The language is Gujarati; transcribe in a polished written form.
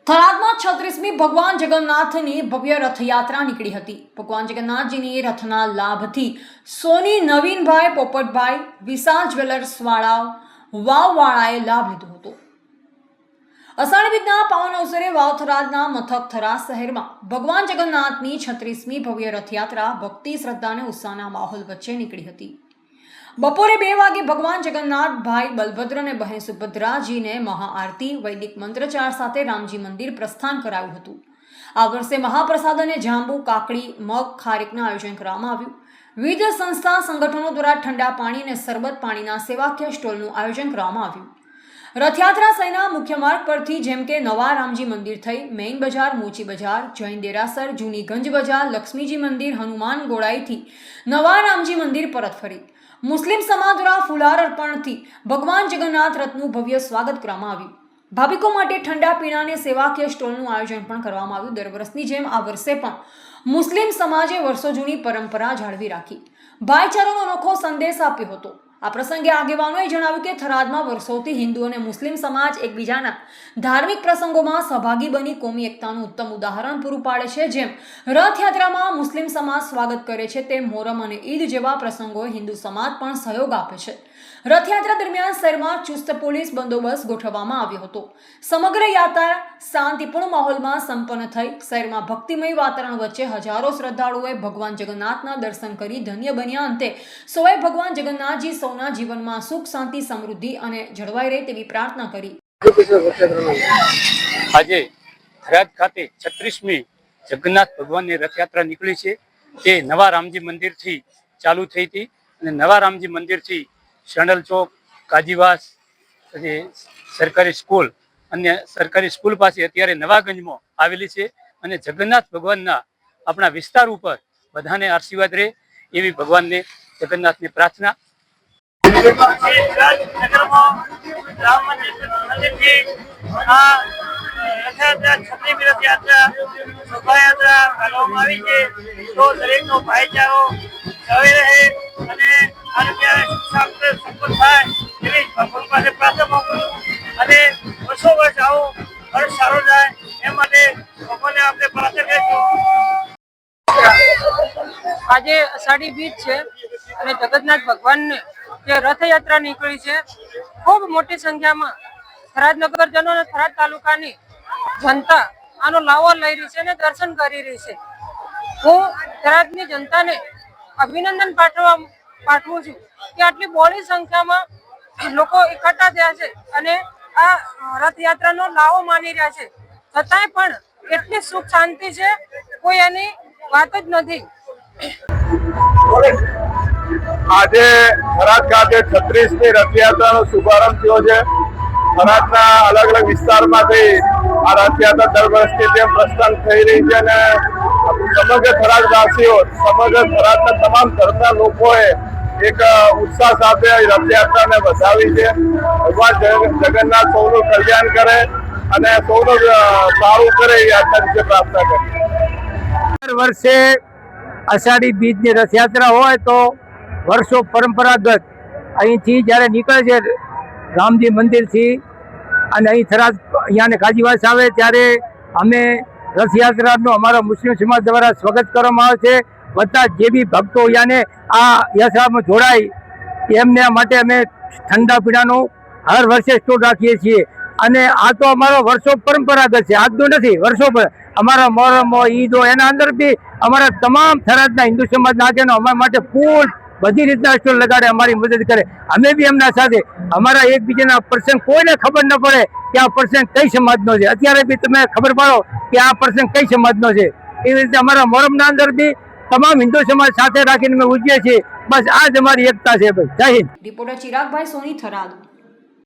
થરાદમાં 36મી ભગવાન જગન્નાથની ભવ્ય રથયાત્રા નીકળી હતી। ભગવાન જગન્નાથજીની રથના લાભથી સોની નવીનભાઈ પોપટભાઈ વિશાલ જ્વેલર્સ વાવવાળાએ લાભ લીધો હતો। અષાઢી બીજના પાવન અવસરે વાવ થરાદના મથક થરાદ શહેરમાં ભગવાન જગન્નાથની 36મી ભવ્ય રથયાત્રા ભક્તિ શ્રદ્ધા અને ઉત્સાહના માહોલ વચ્ચે નીકળી હતી। બપોરે 2 વાગે ભગવાન જગન્નાથ ભાઈ બલભદ્ર અને બહેન સુભદ્રાજીને મહાઆરતી વૈદિક મંત્રચાર સાથે રામજી મંદિર પ્રસ્થાન કરાયું હતું। આ વર્ષે મહાપ્રસાદ અને જાંબુ કાકડી મગ ખારેકનું આયોજન કરવામાં આવ્યું। વિવિધ સંસ્થા સંગઠનો દ્વારા ઠંડા પાણી અને સરબત પાણીના સેવાકીય સ્ટોલનું આયોજન કરવામાં આવ્યું। રથયાત્રા શહેરના મુખ્ય માર્ગ પરથી જેમ કે નવા રામજી મંદિર થઈ મેઇન બજાર મોચી બજાર જૈન દેરાસર જૂની ગંજ બજાર લક્ષ્મીજી મંદિર હનુમાન ગોળાઈથી નવા રામજી મંદિર પરત ફરી મુસ્લિમ સમાજ દ્વારા ફુલાર અર્પણથી ભગવાન જગન્નાથ રથનું ભવ્ય સ્વાગત કરવામાં આવ્યું। ભાવિકો માટે ઠંડા પીણાની સેવાકીય સ્ટોલનું આયોજન પણ કરવામાં આવ્યું। દર વર્ષની જેમ આ વર્ષે પણ મુસ્લિમ સમાજે વર્ષો જૂની પરંપરા જાળવી રાખી ભાઈચારાનો અનોખો સંદેશ આપ્યો હતો। આ પ્રસંગે આગેવાનોએ જણાવ્યું કે થરાદમાં વર્ષોથી હિન્દુ અને મુસ્લિમ સમાજ એકબીજાના ધાર્મિક પ્રસંગોમાં સહભાગી બની કોમી એકતાનું ઉત્તમ ઉદાહરણ પૂરું પાડે છે। જેમ રથયાત્રામાં મુસ્લિમ સમાજ સ્વાગત કરે છે તેમ મોહરમ અને ઈદ જેવા પ્રસંગોએ હિન્દુ સમાજ પણ સહયોગ આપે છે। રથયાત્રા દરમિયાન શહેરમાં ચુસ્ત પોલીસ બંદોબસ્ત ગોઠવવામાં આવ્યો હતો। સમગ્ર યાત્રા શાંતિપૂર્ણ માહોલમાં સંપન્ન થઈ। શહેરમાં ભક્તિમય વાતાવરણ વચ્ચે હજારો શ્રદ્ધાળુઓએ ભગવાન જગન્નાથના દર્શન કરી ધન્ય બન્યા। અંતે સૌએ ભગવાન જગન્નાથજી સૌના જીવનમાં સુખ શાંતિ સમૃદ્ધિ અને જળવાઈ રહે તેવી પ્રાર્થના કરી। આજે થરાદ ખાતે 36મી જગન્નાથ ભગવાનની રથયાત્રા નીકળી છે। તે નવા રામજી મંદિરથી ચાલુ થઈ હતી અને નવા રામજી મંદિરથી શણલ ચોક કાજીવાસ પછી સરકારી સ્કૂલ અને સરકારી સ્કૂલ પાસે અત્યારે નવાગંજમાં આવેલી છે અને જગન્નાથ ભગવાનના આપણા વિસ્તાર ઉપર બધાને આશીર્વાદ રહે એવી ભગવાનને જગન્નાથની પ્રાર્થના। આજે અષાઢી બીજ છે અને જગન્નાથ ભગવાનને જે રથયાત્રા નીકળી છે ખૂબ મોટી સંખ્યામાં થરાદ નગરજનો અને થરાદ તાલુકાની જનતા આનો લાવો લઈ રહી છે અને દર્શન કરી રહી છે। હું થરાદની જનતાને અભિનંદન પાઠવું છું કે આટલી બહોળી સંખ્યામાં લોકો એકઠા થયા છે અને આ રથયાત્રાનો લાવો માની રહ્યા છે। છતાંય પણ એટલી સુખ શાંતિ છે કોઈ એની વાત જ નથી। આજે થરાદ ખાતે 36મી રથયાત્રાનો શુભારંભ થયો છે। થરાદના અલગ અલગ વિસ્તારમાંથી આ રથયાત્રા દર વર્ષની જેમ પ્રસ્થાન થઈ રહી છે અને સમગ્ર થરાદવાસીઓ સમગ્ર થરાદના તમામ ધર્મના લોકોએ એક ઉત્સાહ સાથે રથયાત્રાને વધાવી છે। ભગવાન જગન્નાથ સૌનું કલ્યાણ કરે અને સૌનું સારું કરે એ આજના પ્રાર્થના કરી। દર વર્ષે અષાઢી બીજની રથયાત્રા હોય તો વર્ષો પરંપરાગત અહીંથી જ્યારે નીકળે છે રામજી મંદિરથી અને અહીં થરાદ અહીંયાને કાજીવાસ આવે ત્યારે અમે રથયાત્રાનું અમારા મુસ્લિમ સમાજ દ્વારા સ્વાગત કરવામાં આવે છે। બધા જે બી ભક્તો અહીંયાને આ યાત્રામાં જોડાય એમને માટે અમે ઠંડા પીણાનું હર વર્ષે સ્ટોર રાખીએ છીએ અને આ તો અમારો વર્ષો પરંપરાગત છે, આજનું નથી, વર્ષો પર અમારા મોહરમો ઈદો એના અંદર બી અમારા તમામ થરાદના હિન્દુ સમાજના આગેવાનો અમારા માટે ફૂલ બધી રીતના સ્ટોલ લગાડે, અમારી મદદ કરે। અમે બી એમના સાથે અમારા એકબીજાના પ્રસંગ કોઈને ખબર ન પડે કે આ પ્રસંગ કઈ સમાજનો છે, અત્યારે બી તમે ખબર પાડો કે આ પ્રસંગ કઈ સમાજનો છે। એવી રીતે અમારા મોહરમના અંદર બી તમામ હિન્દુ સમાજ સાથે રાખીને અમે ઉજવીએ છીએ। બસ આ જ અમારી એકતા છે ભાઈ। જય હિન્દ। રિપોર્ટર ચિરાગભાઈ સોની થરાદ।